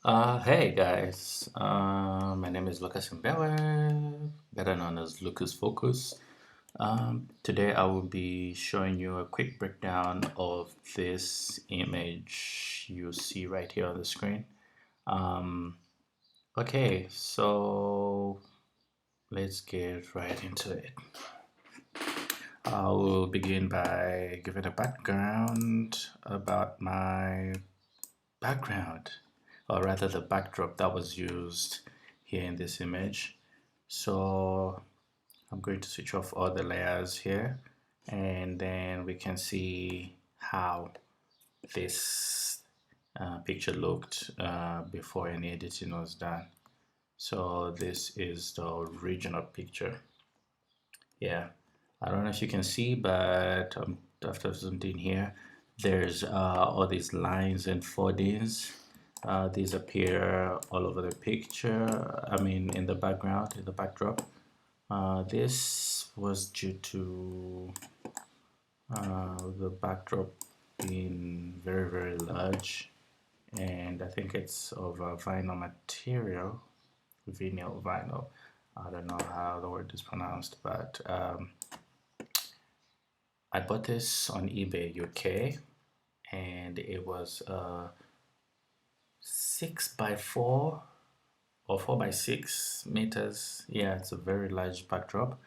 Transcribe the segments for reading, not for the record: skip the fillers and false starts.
Hey guys, my name is Lucas Mbewe, better known as Lucas Focus. Today I will be showing you a quick breakdown of this image you see right here on the screen. Um, okay, so let's get right into it. I will begin by giving a background about my background, or rather the backdrop that was used here in this image. So I'm going to switch off all the layers here, and then we can see how this picture looked before any editing was done. So this is the original picture. Yeah, I don't know if you can see, but after I've zoomed in here, there's all these lines and foldings. These appear all over the picture, I mean in the background, in the backdrop. This was due to the backdrop being very large, and I think it's of a vinyl material, vinyl. I don't know how the word is pronounced, but I bought this on eBay UK, and it was 6 by 4 or 4 by 6 meters. Yeah, it's a very large backdrop.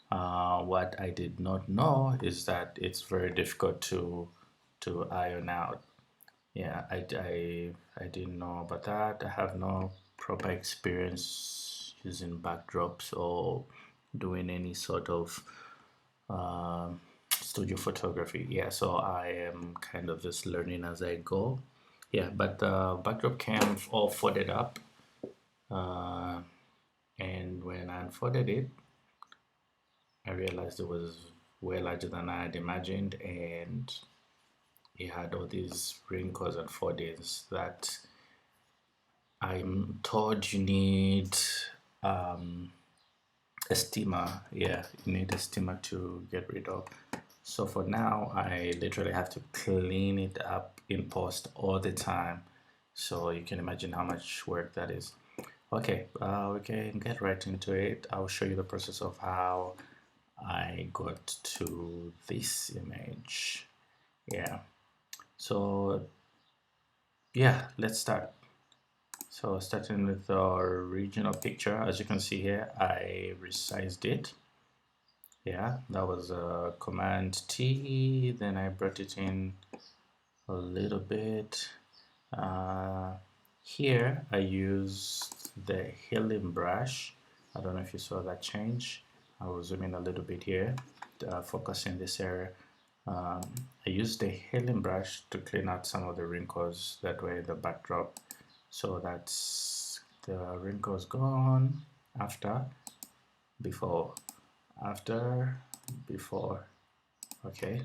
What I did not know is that it's very difficult to iron out. Yeah, I didn't know about that. I have no proper experience using backdrops or doing any sort of studio photography. Yeah, so I am kind of just learning as I go. Yeah, but the backdrop came all folded up, uh, and when I unfolded it, I realized it was way larger than I had imagined, and it had all these wrinkles and foldings that I'm told you need um, a steamer. Yeah, you need a steamer to get rid of. So for now, I literally have to clean it up in post all the time. So you can imagine how much work that is. Okay, we can get right into it. I'll show you the process of how I got to this image. Yeah, so yeah, let's start. So starting with the original picture, as you can see here, I resized it. Yeah, that was a Command T, then I brought it in a little bit. Uh, Here I used the healing brush. I don't know if you saw that change. I will zoom in a little bit here, focusing this area. Um, I used the healing brush to clean out some of the wrinkles that were in the backdrop. So that's the wrinkles gone after, before, after, before. Okay.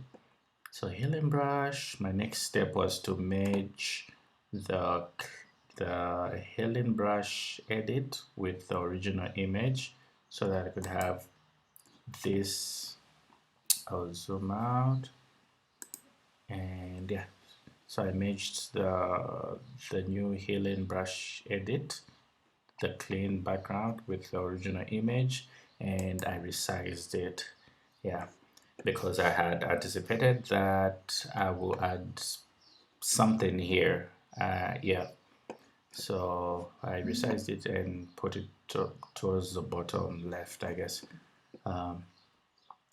So healing brush, my next step was to merge the the healing brush edit with the original image so that I could have this. I'll zoom out, and yeah, so I merged the new healing brush edit, the clean background with the original image, and I resized it. Yeah, because I had anticipated that I will add something here. Yeah, so I resized it and put it towards the bottom left, I guess.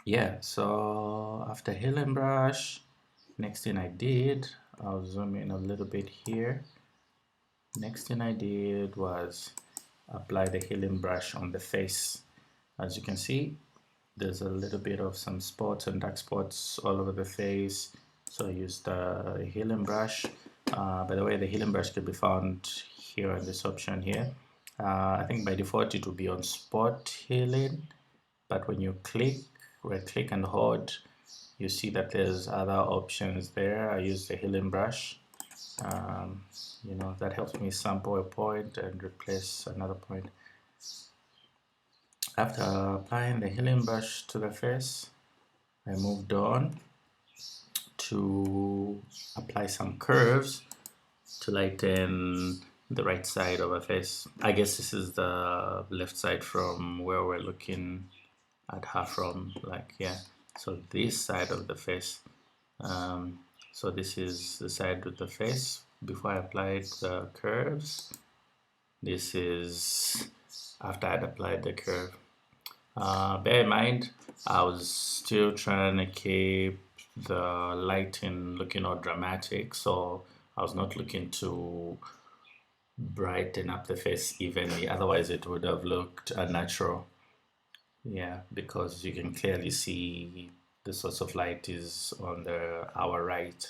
Yeah, so after healing brush, next thing I did, I'll zoom in a little bit here. Next thing I did was apply the healing brush on the face. As you can see, there's a little bit of some spots and dark spots all over the face. So I used the healing brush. By the way, the healing brush can be found here in this option here. I think by default it will be on spot healing, but when you click, right click and hold, you see that there's other options there. I use the healing brush. Um, you know, that helps me sample a point and replace another point. After applying the healing brush to the face, I moved on to apply some curves to lighten the right side of a face. I guess this is the left side from where we're looking at her from, like, yeah. So this side of the face. Um, so this is the side with the face before I applied the curves. This is after I'd applied the curve. Bear in mind, I was still trying to keep the lighting looking all dramatic, so I was not looking to brighten up the face evenly, otherwise it would have looked unnatural. Yeah, because you can clearly see the source of light is on our right.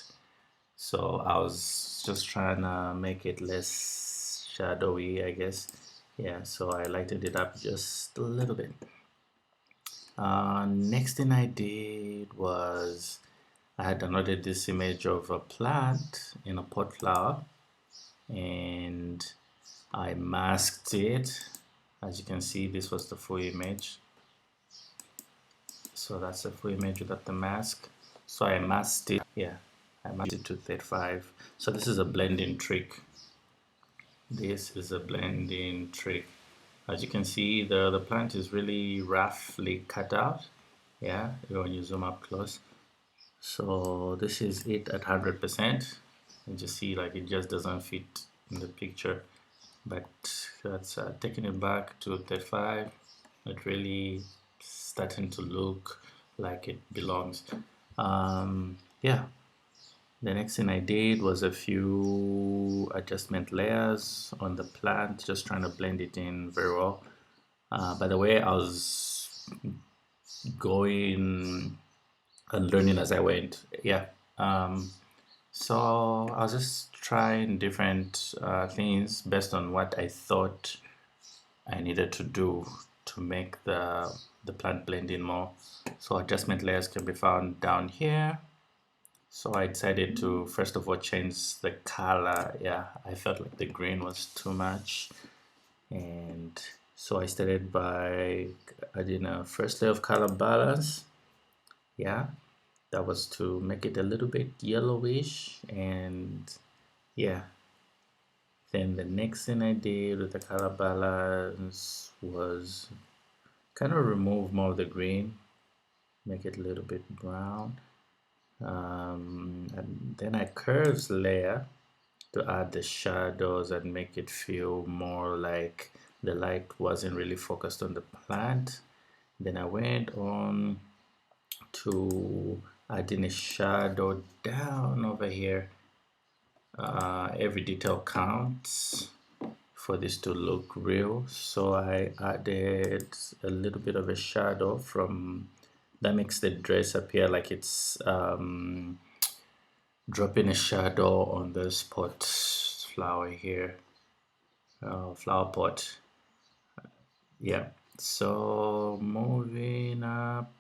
So I was just trying to make it less shadowy, I guess. Yeah, so I lightened it up just a little bit. Next thing I did was I had downloaded this image of a plant in a pot flower, and I masked it. As you can see, this was the full image. So that's the full image without the mask. So I masked it. Yeah, I masked it to 35. So this is a blending trick. This is a blending trick. As you can see, the plant is really roughly cut out. Yeah, when you zoom up close. So this is it at 100%. And you see, like, it just doesn't fit in the picture. But that's taking it back to 35. It really starting to look like it belongs. Yeah, the next thing I did was a few adjustment layers on the plant, just trying to blend it in very well. By the way, I was going and learning as I went. Yeah. So I was just trying different things based on what I thought I needed to do to make the plant blend in more. So adjustment layers can be found down here. So I decided to first of all change the color. Yeah, I felt like the green was too much, and so I started by adding a first layer of color balance. Yeah, that was to make it a little bit yellowish, and yeah, then the next thing I did with the color balance was kind of remove more of the green, make it a little bit brown. And then I curves layer to add the shadows and make it feel more like the light wasn't really focused on the plant. Then I went on to adding a shadow down over here. Every detail counts for this to look real, so I added a little bit of a shadow from that makes the dress appear like it's dropping a shadow on the spot flower here, flower pot. Yeah, so moving up,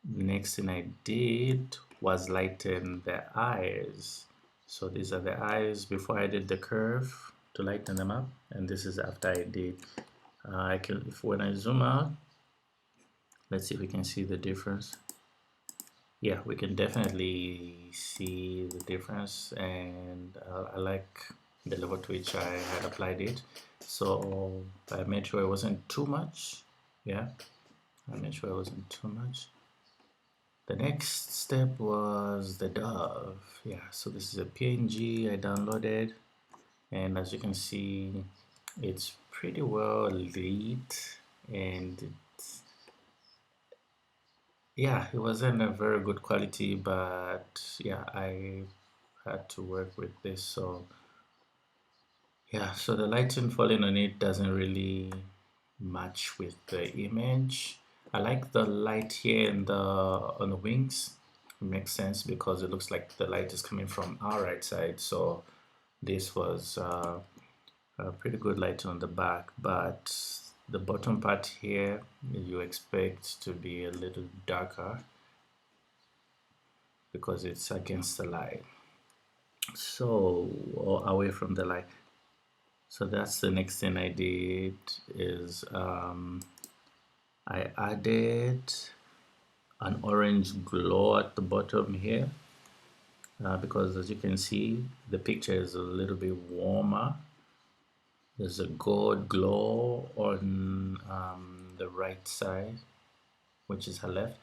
the next thing I did was lighten the eyes. So these are the eyes before I did the curve to lighten them up, and this is after I did. I can, if when I zoom out, let's see if we can see the difference. Yeah, we can definitely see the difference, and I like the level to which I had applied it. So I made sure it wasn't too much. Yeah, I made sure it wasn't too much. The next step was the dove. Yeah, so this is a PNG I downloaded, and as you can see, it's pretty well lit, and yeah, it wasn't a very good quality, but yeah, I had to work with this. So yeah, so the lighting falling on it doesn't really match with the image. I like the light here in the on the wings. It makes sense because it looks like the light is coming from our right side. So this was a pretty good light on the back, but the bottom part here you expect to be a little darker because it's against the light, so, or away from the light. So that's the next thing I did is I added an orange glow at the bottom here, because as you can see the picture is a little bit warmer, there's a gold glow on the right side, which is her left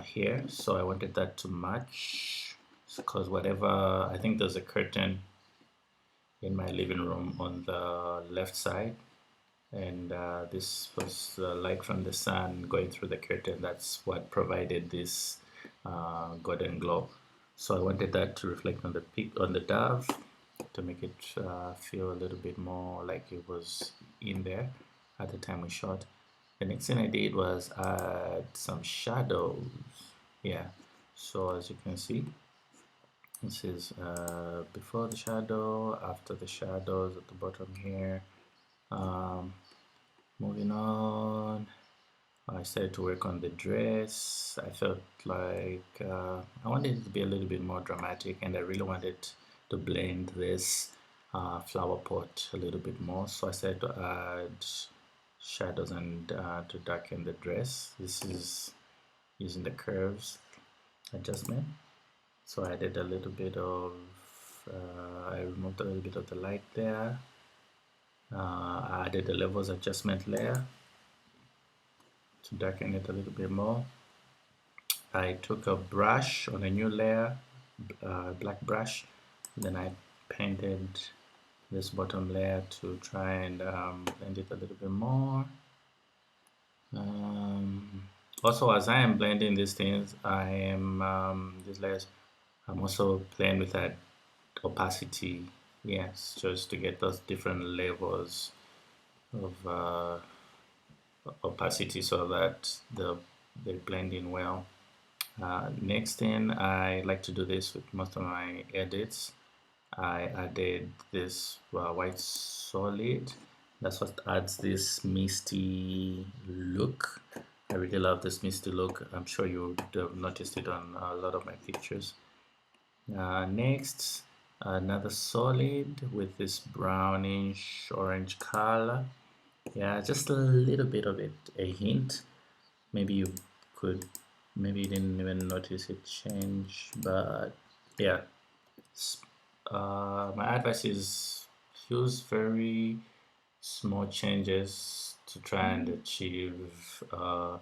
here. So I wanted that to match because whatever, I think there's a curtain in my living room on the left side, and this was light from the sun going through the curtain. That's what provided this golden glow. So I wanted that to reflect on the on the dove to make it feel a little bit more like it was in there at the time we shot. The next thing I did was add some shadows. Yeah, so as you can see, this is before the shadow, after the shadows at the bottom here. Um, Moving on, I started to work on the dress. I felt like I wanted it to be a little bit more dramatic, and I really wanted to blend this flower pot a little bit more. So I started to add shadows and to darken the dress. This is using the curves adjustment. So I added a little bit of, I removed a little bit of the light there. I added the levels adjustment layer to darken it a little bit more. I took a brush on a new layer, black brush, then I painted this bottom layer to try and blend it a little bit more. Also, as I am blending these things, I am these layers, I'm also playing with that opacity, yes, just to get those different levels of opacity so that they blend in well. Next thing, I like to do this with most of my edits. I added this white solid. That's what adds this misty look. I really love this misty look. I'm sure you would have noticed it on a lot of my pictures. Next, another solid with this brownish orange color. Yeah, just a little bit of it, a hint. Maybe you could, maybe you didn't even notice it change, but yeah. My advice is use very small changes to try and achieve a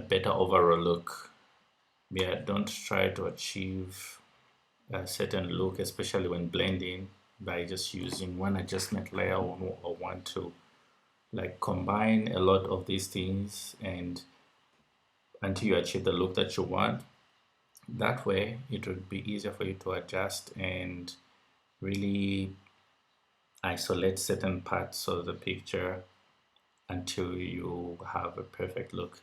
better overall look. Yeah, don't try to achieve a certain look, especially when blending, by just using one adjustment layer or one to like combine a lot of these things and until you achieve the look that you want. That way, it would be easier for you to adjust and really isolate certain parts of the picture until you have a perfect look.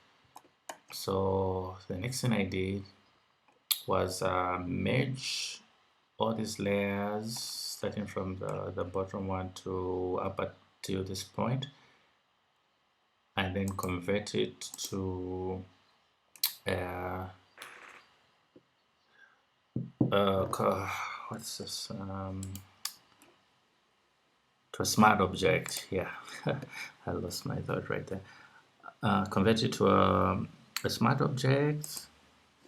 So the next thing I did was merge all these layers starting from the bottom one to up to this point, and then convert it to uh, what's this, to a smart object. Yeah, I lost my thought right there. Convert it to a smart object.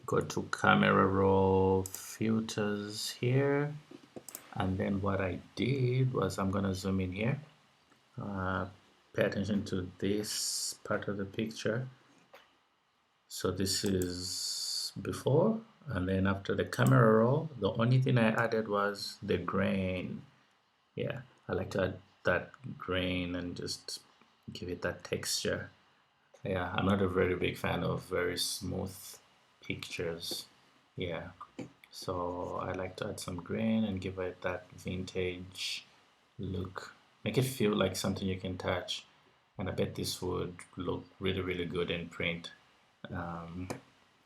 Go to camera roll filters here, and then what I did was I'm gonna zoom in here. Pay attention to this part of the picture. So this is before, and then after the camera roll, the only thing I added was the grain. Yeah, I like to add that grain and just give it that texture. Yeah, I'm not a very big fan of very smooth pictures. Yeah, so I like to add some grain and give it that vintage look. Make it feel like something you can touch. And I bet this would look really, really good in print.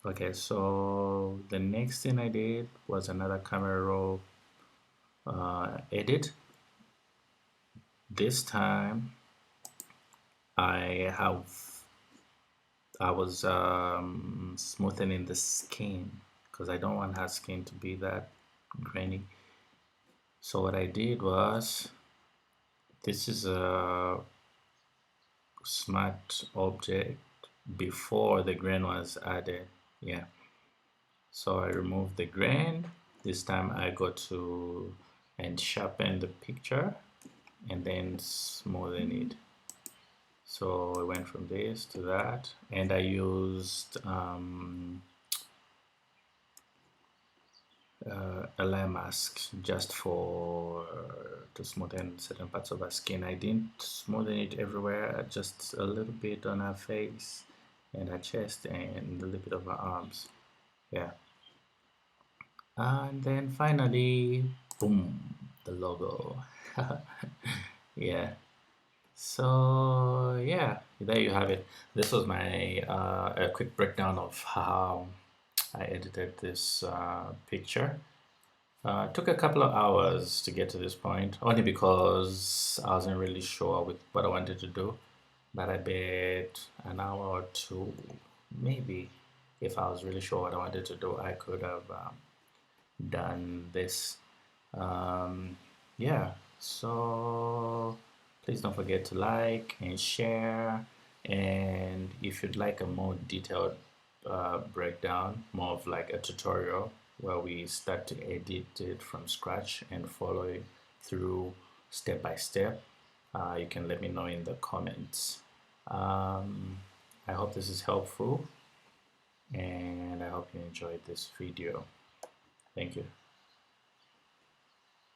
Okay, so the next thing I did was another camera roll edit. This time I was smoothing the skin because I don't want her skin to be that grainy. So what I did was, this is a smart object before the grain was added. Yeah, so I removed the grain. This time I go to and sharpen the picture. and then smoothen it. So I went from this to that, and I used a layer mask just for to smoothen certain parts of her skin. I didn't smoothen it everywhere, just a little bit on her face and her chest and a little bit of her arms. Yeah. And then finally, boom, the logo. Yeah. So yeah, there you have it. This was my a quick breakdown of how I edited this picture. Took a couple of hours to get to this point, only because I wasn't really sure with what I wanted to do. But I bet an hour or two, maybe, if I was really sure what I wanted to do, I could have done this. um, yeah, so please don't forget to like and share, and if you'd like a more detailed breakdown, more of like a tutorial where we start to edit it from scratch and follow it through step by step, you can let me know in the comments. I hope this is helpful, and I hope you enjoyed this video. Thank you.